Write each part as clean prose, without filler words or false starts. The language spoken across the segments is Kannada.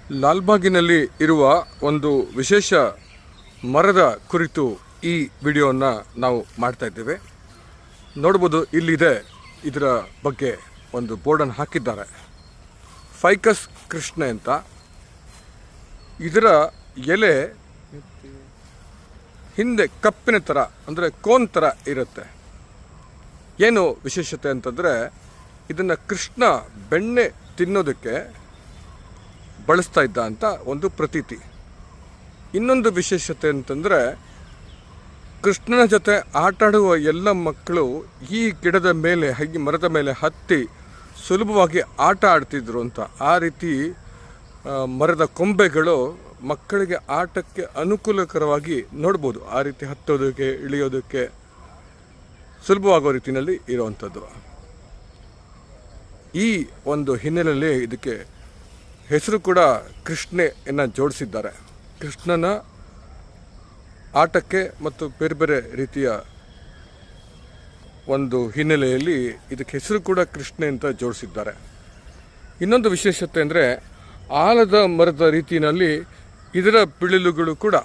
ಲಾಲ್ಬಾಗಿನಲ್ಲಿ ಇರುವ ಒಂದು ವಿಶೇಷ ಮರದ ಕುರಿತು ಈ ವಿಡಿಯೋವನ್ನು ನಾವು ಮಾಡ್ತಾ ಇದ್ದೇವೆ. ನೋಡ್ಬೋದು, ಇಲ್ಲಿದೆ. ಇದರ ಬಗ್ಗೆ ಒಂದು ಬೋರ್ಡನ್ನು ಹಾಕಿದ್ದಾರೆ, ಫೈಕಸ್ ಕೃಷ್ಣ ಅಂತ. ಇದರ ಎಲೆ ಹಿಂದೆ ಕಪ್ಪಿನ ಥರ, ಅಂದರೆ ಕೋನ್ ಥರ ಇರುತ್ತೆ. ಏನು ವಿಶೇಷತೆ ಅಂತಂದರೆ, ಇದನ್ನು ಕೃಷ್ಣ ಬೆಣ್ಣೆ ತಿನ್ನೋದಕ್ಕೆ ಬಳಸ್ತಾ ಇದ್ದ ಅಂತ ಒಂದು ಪ್ರತೀತಿ. ಇನ್ನೊಂದು ವಿಶೇಷತೆ ಅಂತಂದರೆ, ಕೃಷ್ಣನ ಜೊತೆ ಆಟಾಡುವ ಎಲ್ಲ ಮಕ್ಕಳು ಈ ಗಿಡದ ಮೇಲೆ, ಈ ಮರದ ಮೇಲೆ ಹತ್ತಿ ಸುಲಭವಾಗಿ ಆಟ ಆಡ್ತಿದ್ರು ಅಂತ. ಆ ರೀತಿ ಮರದ ಕೊಂಬೆಗಳು ಮಕ್ಕಳಿಗೆ ಆಟಕ್ಕೆ ಅನುಕೂಲಕರವಾಗಿ ನೋಡ್ಬೋದು. ಆ ರೀತಿ ಹತ್ತೋದಕ್ಕೆ, ಇಳಿಯೋದಕ್ಕೆ ಸುಲಭವಾಗೋ ರೀತಿಯಲ್ಲಿ ಇರುವಂಥದ್ದು. ಈ ಒಂದು ಹಿನ್ನೆಲೆಯಲ್ಲಿ ಇದಕ್ಕೆ ಹೆಸರು ಕೂಡ ಕೃಷ್ಣೆಯನ್ನು ಜೋಡಿಸಿದ್ದಾರೆ. ಕೃಷ್ಣನ ಆಟಕ್ಕೆ ಮತ್ತು ಬೇರೆ ಬೇರೆ ರೀತಿಯ ಒಂದು ಹಿನ್ನೆಲೆಯಲ್ಲಿ ಇದಕ್ಕೆ ಹೆಸರು ಕೂಡ ಕೃಷ್ಣೆ ಅಂತ ಜೋಡಿಸಿದ್ದಾರೆ. ಇನ್ನೊಂದು ವಿಶೇಷತೆ ಅಂದರೆ, ಆಲದ ಮರದ ರೀತಿಯಲ್ಲಿ ಇದರ ಬಿಳಿಲುಗಳು ಕೂಡ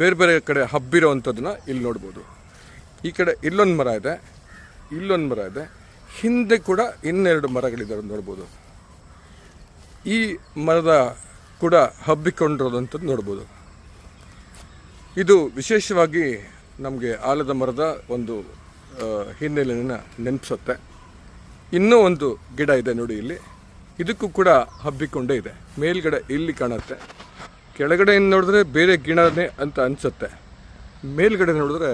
ಬೇರೆ ಬೇರೆ ಕಡೆ ಹಬ್ಬಿರೋವಂಥದ್ದನ್ನ ಇಲ್ಲಿ ನೋಡ್ಬೋದು. ಈ ಕಡೆ ಇಲ್ಲೊಂದು ಮರ ಇದೆ, ಇಲ್ಲೊಂದು ಮರ ಇದೆ, ಹಿಂದೆ ಕೂಡ ಇನ್ನೆರಡು ಮರಗಳಿದ್ದಾವೆ ನೋಡ್ಬೋದು. ಈ ಮರದ ಕೂಡ ಹಬ್ಬಿಕೊಂಡಿರೋದಂಥದ್ದು ನೋಡ್ಬೋದು. ಇದು ವಿಶೇಷವಾಗಿ ನಮಗೆ ಆಲದ ಮರದ ಒಂದು ಹಿನ್ನೆಲೆಯನ್ನು ನೆನಪಿಸುತ್ತೆ. ಇನ್ನೂ ಒಂದು ಗಿಡ ಇದೆ ನೋಡಿ ಇಲ್ಲಿ, ಇದಕ್ಕೂ ಕೂಡ ಹಬ್ಬಿಕೊಂಡೇ ಇದೆ. ಮೇಲ್ಗಡೆ ಇಲ್ಲಿ ಕಾಣುತ್ತೆ, ಕೆಳಗಡೆಯಿಂದ ನೋಡಿದ್ರೆ ಬೇರೆ ಗಿಡನೇ ಅಂತ ಅನಿಸುತ್ತೆ, ಮೇಲ್ಗಡೆ ನೋಡಿದ್ರೆ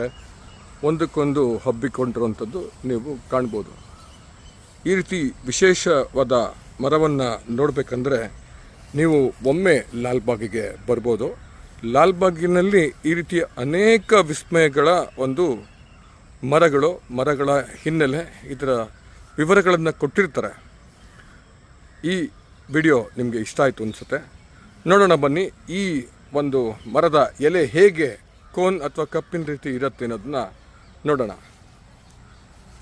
ಒಂದಕ್ಕೊಂದು ಹಬ್ಬಿಕೊಂಡಿರುವಂಥದ್ದು ನೀವು ಕಾಣ್ಬೋದು. ಈ ರೀತಿ ವಿಶೇಷವಾದ ಮರವನ್ನು ನೋಡಬೇಕಂದ್ರೆ ನೀವು ಒಮ್ಮೆ ಲಾಲ್ಬಾಗಿಗೆ ಬರ್ಬೋದು. ಲಾಲ್ಬಾಗಿನಲ್ಲಿ ಈ ರೀತಿಯ ಅನೇಕ ವಿಸ್ಮಯಗಳ ಒಂದು ಮರಗಳ ಹಿನ್ನೆಲೆ, ಇದರ ವಿವರಗಳನ್ನು ಕೊಟ್ಟಿರ್ತಾರೆ. ಈ ವಿಡಿಯೋ ನಿಮಗೆ ಇಷ್ಟ ಆಯಿತು ಅನಿಸುತ್ತೆ. ನೋಡೋಣ ಬನ್ನಿ, ಈ ಒಂದು ಮರದ ಎಲೆ ಹೇಗೆ ಕೋನ್ ಅಥವಾ ಕಪ್ಪಿನ ರೀತಿ ಇರುತ್ತೆ ಅನ್ನೋದನ್ನ ನೋಡೋಣ.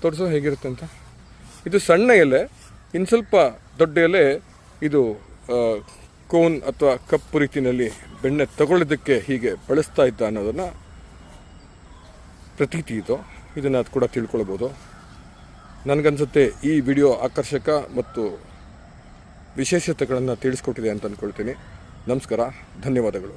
ತೋರಿಸೋ ಹೇಗಿರುತ್ತೆ ಅಂತ. ಇದು ಸಣ್ಣ ಎಲೆ, ಇನ್ನು ಸ್ವಲ್ಪ ದೊಡ್ಡ ಎಲೆ. ಇದು ಕೋನ್ ಅಥವಾ ಕಪ್ಪು ರೀತಿಯಲ್ಲಿ ಬೆಣ್ಣೆ ತಗೊಳ್ಳೋದಕ್ಕೆ ಹೀಗೆ ಬಳಸ್ತಾ ಇದ್ದ ಅನ್ನೋದನ್ನು ಪ್ರತೀತಿ ಇದು. ಇದನ್ನು ಅದು ಕೂಡ ತಿಳ್ಕೊಳ್ಬೋದು. ನನಗನ್ಸುತ್ತೆ ಈ ವಿಡಿಯೋ ಆಕರ್ಷಕ ಮತ್ತು ವಿಶೇಷತೆಗಳನ್ನು ತಿಳಿಸ್ಕೊಟ್ಟಿದೆ ಅಂತ ಅಂದ್ಕೊಳ್ತೀನಿ. ನಮಸ್ಕಾರ, ಧನ್ಯವಾದಗಳು.